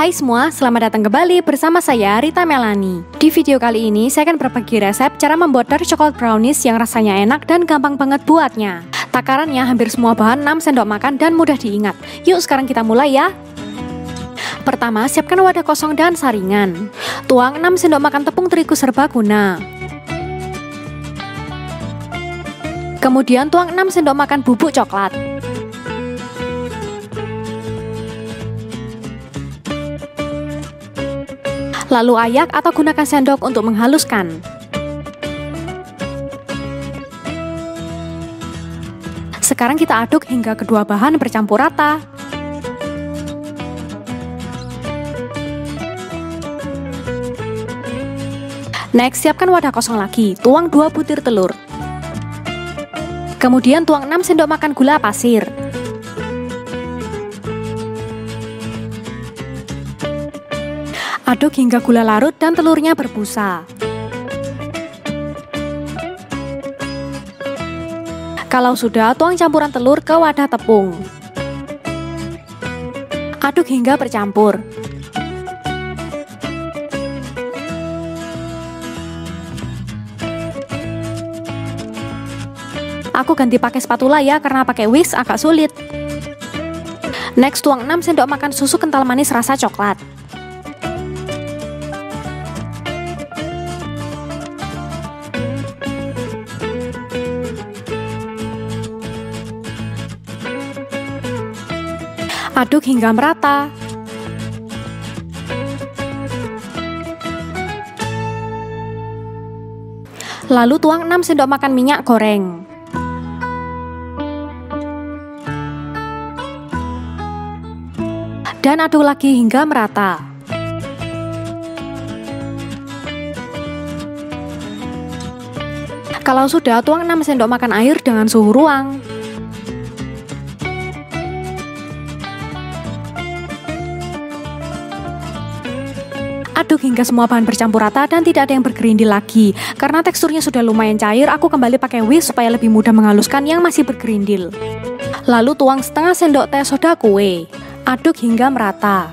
Hai semua, selamat datang kembali bersama saya Rita Melani. Di video kali ini saya akan berbagi resep cara membuat dark chocolate brownies yang rasanya enak dan gampang banget buatnya. Takarannya hampir semua bahan 6 sendok makan dan mudah diingat. Yuk sekarang kita mulai ya. Pertama, siapkan wadah kosong dan saringan. Tuang 6 sendok makan tepung terigu serbaguna. Kemudian tuang 6 sendok makan bubuk coklat. Lalu ayak atau gunakan sendok untuk menghaluskan. Sekarang kita aduk hingga kedua bahan bercampur rata. Next, siapkan wadah kosong lagi, tuang 2 butir telur. Kemudian tuang 6 sendok makan gula pasir. Aduk hingga gula larut dan telurnya berbusa. Kalau sudah, tuang campuran telur ke wadah tepung. Aduk hingga bercampur. Aku ganti pakai spatula ya, karena pakai whisk agak sulit. Next, tuang 6 sendok makan susu kental manis rasa coklat. Aduk hingga merata. Lalu tuang 6 sendok makan minyak goreng. Dan aduk lagi hingga merata. Kalau sudah, tuang 6 sendok makan air dengan suhu ruang. Aduk hingga semua bahan bercampur rata dan tidak ada yang bergerindil lagi. Karena teksturnya sudah lumayan cair, aku kembali pakai whisk supaya lebih mudah menghaluskan yang masih bergerindil. Lalu tuang setengah sendok teh soda kue. Aduk hingga merata.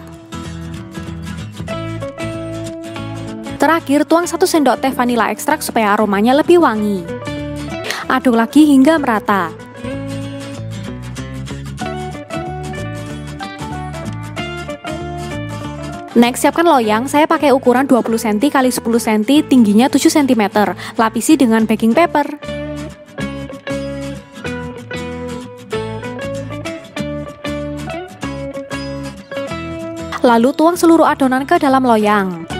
Terakhir, tuang 1 sendok teh vanila ekstrak supaya aromanya lebih wangi. Aduk lagi hingga merata. Next, siapkan loyang. Saya pakai ukuran 20 cm x 10 cm, tingginya 7 cm. Lapisi dengan baking paper. Lalu tuang seluruh adonan ke dalam loyang.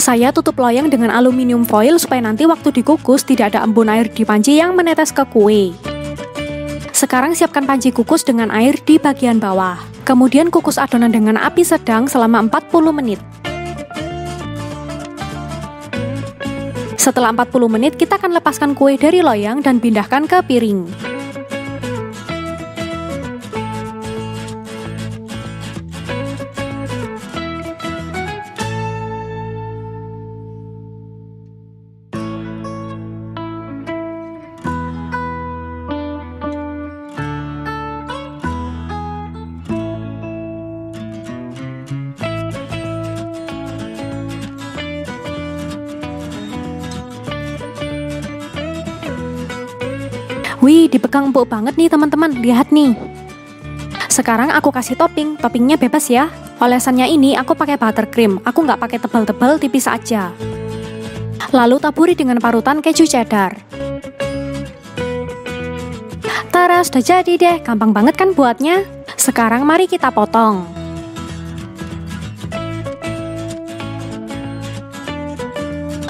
Saya tutup loyang dengan aluminium foil supaya nanti waktu dikukus tidak ada embun air di panci yang menetes ke kue. Sekarang siapkan panci kukus dengan air di bagian bawah. Kemudian kukus adonan dengan api sedang selama 40 menit. Setelah 40 menit, kita akan lepaskan kue dari loyang dan pindahkan ke piring. Wih, dipegang empuk banget nih teman-teman, lihat nih. Sekarang aku kasih topping, toppingnya bebas ya. Olesannya ini aku pakai buttercream, aku nggak pakai tebal-tebal, tipis aja. Lalu taburi dengan parutan keju cheddar. Tara, sudah jadi deh, gampang banget kan buatnya? Sekarang mari kita potong.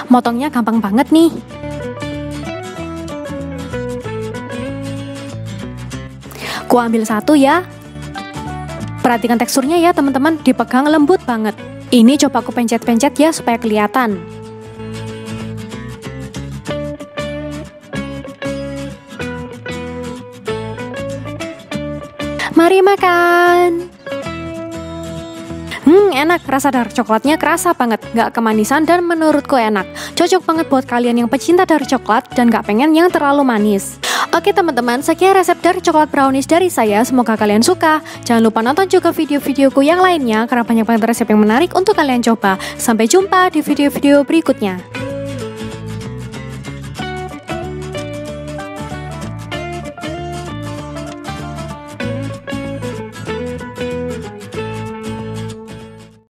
Motongnya gampang banget nih. Ku ambil satu ya. Perhatikan teksturnya ya teman-teman, dipegang lembut banget. Ini coba aku pencet-pencet ya supaya kelihatan. Mari makan. Enak, rasa dark coklatnya kerasa banget, nggak kemanisan dan menurutku enak. Cocok banget buat kalian yang pecinta dark coklat dan nggak pengen yang terlalu manis. Oke teman-teman, sekian resep dark coklat brownies dari saya, semoga kalian suka. Jangan lupa nonton juga video-videoku yang lainnya karena banyak banget resep yang menarik untuk kalian coba. Sampai jumpa di video-video berikutnya.